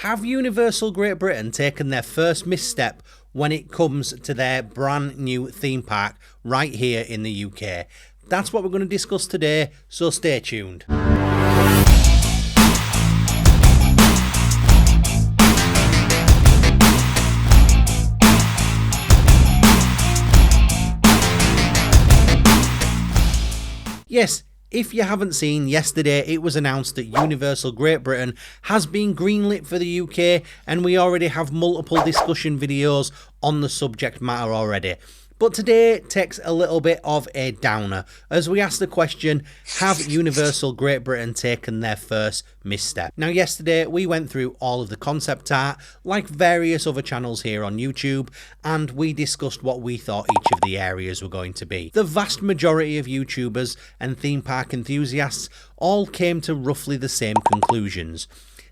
Have Universal Great Britain taken their first misstep when it comes to their brand new theme park right here in the UK? That's what we're going to discuss today, so stay tuned. Yes, if you haven't seen, yesterday it was announced that Universal Great Britain has been greenlit for the UK, and we already have multiple discussion videos on the subject matter already. But today takes a little bit of a downer as we ask the question, have Universal Great Britain taken their first misstep? Now, yesterday we went through all of the concept art like various other channels here on YouTube, and we discussed what we thought each of the areas were going to be. The vast majority of YouTubers and theme park enthusiasts all came to roughly the same conclusions.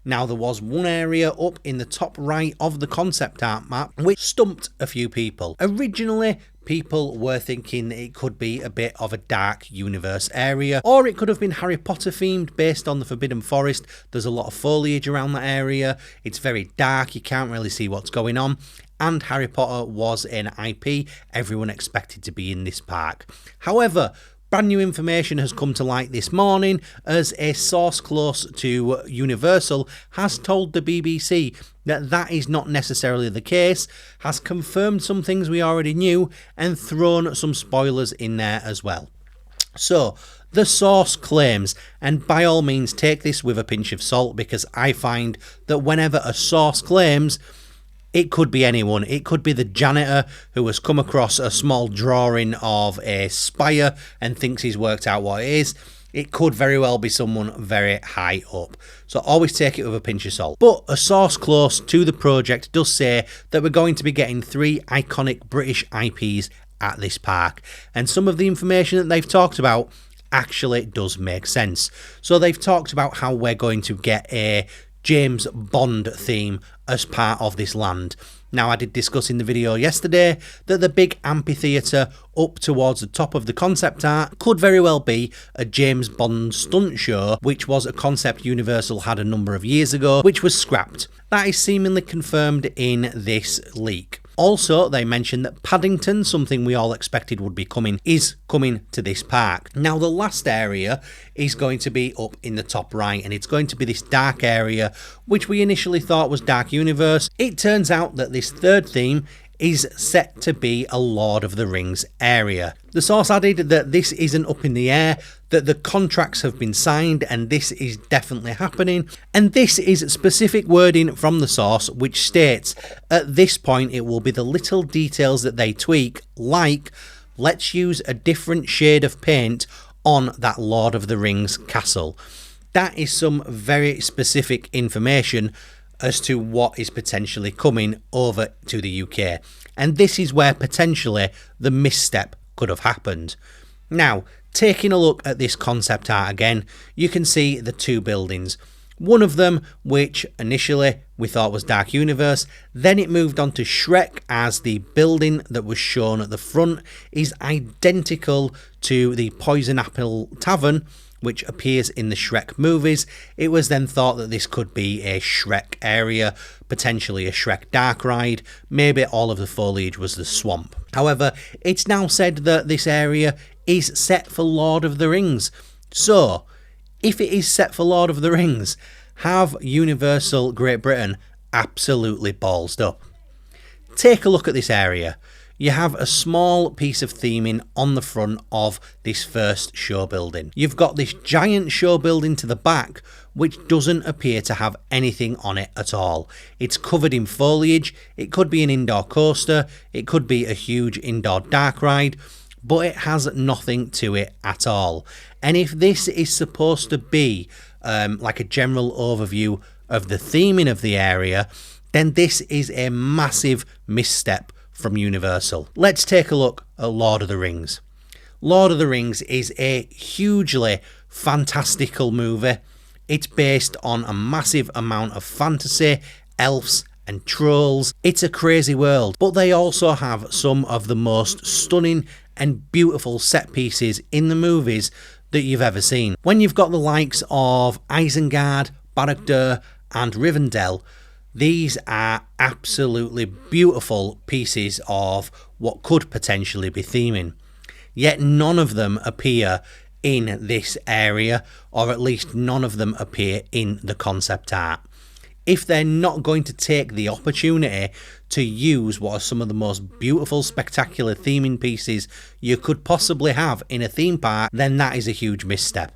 Now, there was one area up in the top right of the concept art map which stumped a few people. Originally, people were thinking it could be a bit of a dark universe area, or it could have been Harry Potter themed based on the Forbidden Forest. There's a lot of foliage around that area. It's very dark, you can't really see what's going on. And Harry Potter was an IP everyone expected to be in this park. However, brand new information has come to light this morning as a source close to Universal has told the BBC that that is not necessarily the case, has confirmed some things we already knew and thrown some spoilers in there as well. So, the source claims, and by all means take this with a pinch of salt, because I find that whenever a source claims, it could be anyone. It could be the janitor who has come across a small drawing of a spire and thinks he's worked out what it is. It could very well be someone very high up. So always take it with a pinch of salt. But a source close to the project does say that we're going to be getting 3 iconic British IPs at this park. And some of the information that they've talked about actually does make sense. So they've talked about how we're going to get a James Bond theme as part of this land. Now, I did discuss in the video yesterday that the big amphitheatre up towards the top of the concept art could very well be a James Bond stunt show, which was a concept Universal had a number of years ago, which was scrapped. That is seemingly confirmed in this leak. Also, they mentioned that Paddington, something we all expected would be coming, is coming to this park. Now, the last area is going to be up in the top right, and it's going to be this dark area, which we initially thought was Dark Universe. It turns out that this third theme is set to be a Lord of the Rings area. The source added that this isn't up in the air, that the contracts have been signed and this is definitely happening. And this is specific wording from the source which states, at this point it will be the little details that they tweak, like let's use a different shade of paint on that Lord of the Rings castle. That is some very specific information as to what is potentially coming over to the UK. And this is where potentially the misstep could have happened. Now, taking a look at this concept art again, you can see the 2 buildings. One of them, which initially we thought was Dark Universe, then it moved on to Shrek, as the building that was shown at the front is identical to the Poison Apple Tavern, which appears in the Shrek movies. It was then thought that this could be a Shrek area, potentially a Shrek dark ride, maybe all of the foliage was the swamp. However, it's now said that this area is set for Lord of the Rings. So, if it is set for Lord of the Rings, have Universal Great Britain absolutely ballsed up? Take a look at this area. You have a small piece of theming on the front of this first show building. You've got this giant show building to the back, which doesn't appear to have anything on it at all. It's covered in foliage. It could be an indoor coaster. It could be a huge indoor dark ride, but it has nothing to it at all. And if this is supposed to be like a general overview of the theming of the area, then this is a massive misstep from Universal. Let's take a look at Lord of the Rings. Lord of the Rings is a hugely fantastical movie. It's based on a massive amount of fantasy, elves and trolls. It's a crazy world, but they also have some of the most stunning and beautiful set pieces in the movies that you've ever seen. When you've got the likes of Isengard, Barad-dûr and Rivendell, These are absolutely beautiful pieces of what could potentially be theming, yet none of them appear in this area, or at least none of them appear in the concept art. If they're not going to take the opportunity to use what are some of the most beautiful, spectacular theming pieces you could possibly have in a theme park, then that is a huge misstep.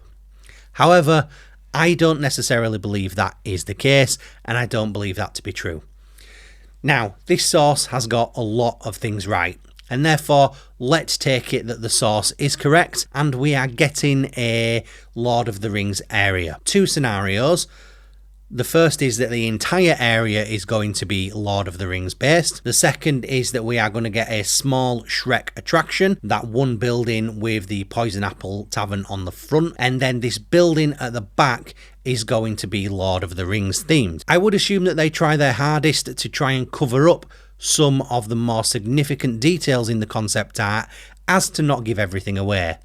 However, I don't necessarily believe that is the case, and I don't believe that to be true. Now, this source has got a lot of things right, and therefore let's take it that the source is correct and we are getting a Lord of the Rings area. Two scenarios. The first is that the entire area is going to be Lord of the Rings based. The second is that we are going to get a small Shrek attraction, that one building with the Poison Apple Tavern on the front, and then this building at the back is going to be Lord of the Rings themed. I would assume that they try their hardest to try and cover up some of the more significant details in the concept art as to not give everything away.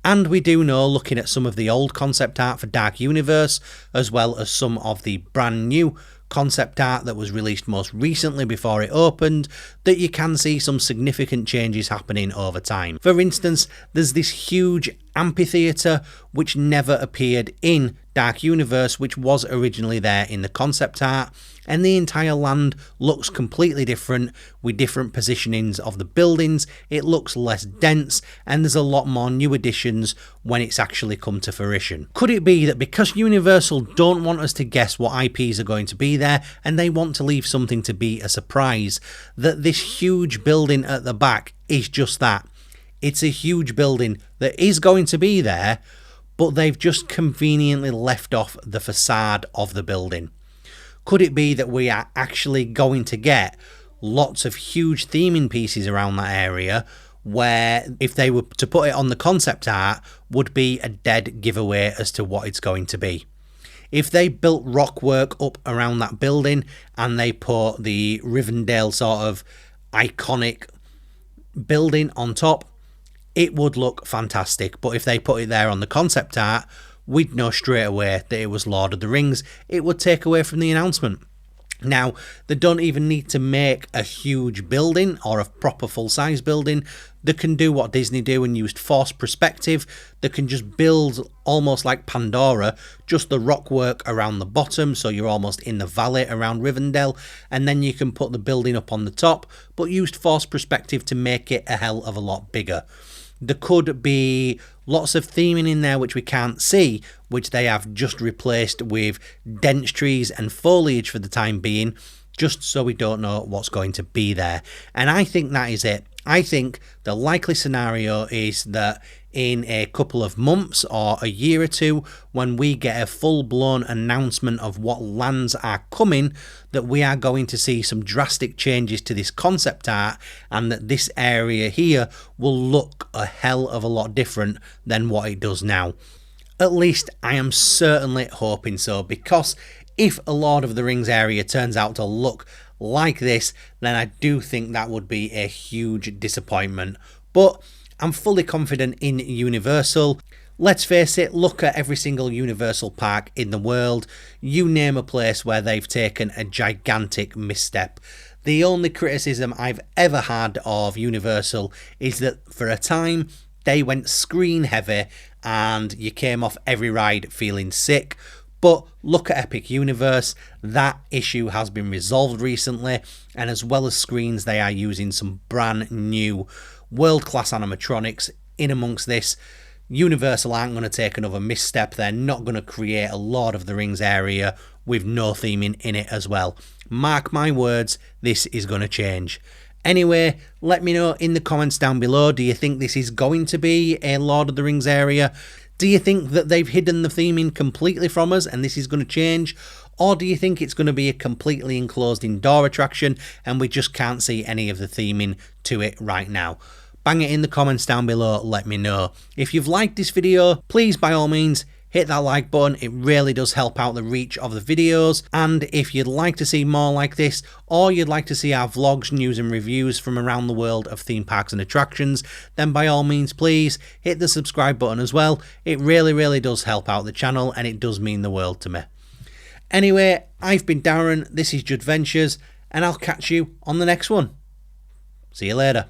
And we do know, looking at some of the old concept art for Dark Universe, as well as some of the brand new concept art that was released most recently before it opened, that you can see some significant changes happening over time. For instance, there's this huge amphitheatre which never appeared in Dark Universe, which was originally there in the concept art, and the entire land looks completely different with different positionings of the buildings. It looks less dense, and there's a lot more new additions when it's actually come to fruition. Could it be that because Universal don't want us to guess what IPs are going to be there, and they want to leave something to be a surprise, that this huge building at the back is just that? It's a huge building that is going to be there, but they've just conveniently left off the facade of the building. Could it be that we are actually going to get lots of huge theming pieces around that area, where if they were to put it on the concept art, would be a dead giveaway as to what it's going to be? If they built rock work up around that building and they put the Rivendell sort of iconic building on top, it would look fantastic. But if they put it there on the concept art, we'd know straight away that it was Lord of the Rings. It would take away from the announcement. Now, they don't even need to make a huge building or a proper full-size building. They can do what Disney do and use forced perspective. They can just build almost like Pandora, just the rock work around the bottom, so you're almost in the valley around Rivendell, and then you can put the building up on the top, but used forced perspective to make it a hell of a lot bigger. There could be lots of theming in there which we can't see, which they have just replaced with dense trees and foliage for the time being, just so we don't know what's going to be there. And I think that is it. I think the likely scenario is that in a couple of months or a year or two, when we get a full-blown announcement of what lands are coming, that we are going to see some drastic changes to this concept art, and that this area here will look a hell of a lot different than what it does now. At least I am certainly hoping so, because if a Lord of the Rings area turns out to look like this, then I do think that would be a huge disappointment. But I'm fully confident in Universal. Let's face it, look at every single Universal park in the world. You name a place where they've taken a gigantic misstep. The only criticism I've ever had of Universal is that for a time they went screen heavy and you came off every ride feeling sick. But look at Epic Universe, that issue has been resolved recently, and as well as screens, they are using some brand new world-class animatronics in amongst this. Universal aren't going to take another misstep. They're not going to create a Lord of the Rings area with no theming in it as well. Mark my words, this is going to change. Anyway, let me know in the comments down below, do you think this is going to be a Lord of the Rings area? Do you think that they've hidden the theming completely from us and this is going to change? Or do you think it's going to be a completely enclosed indoor attraction and we just can't see any of the theming to it right now? Bang it in the comments down below, let me know. If you've liked this video, please by all means hit that like button, it really does help out the reach of the videos. And if you'd like to see more like this, or you'd like to see our vlogs, news and reviews from around the world of theme parks and attractions, then by all means please hit the subscribe button as well. It really does help out the channel and it does mean the world to me. Anyway, I've been Darren, this is Judventures, and I'll catch you on the next one. See you later.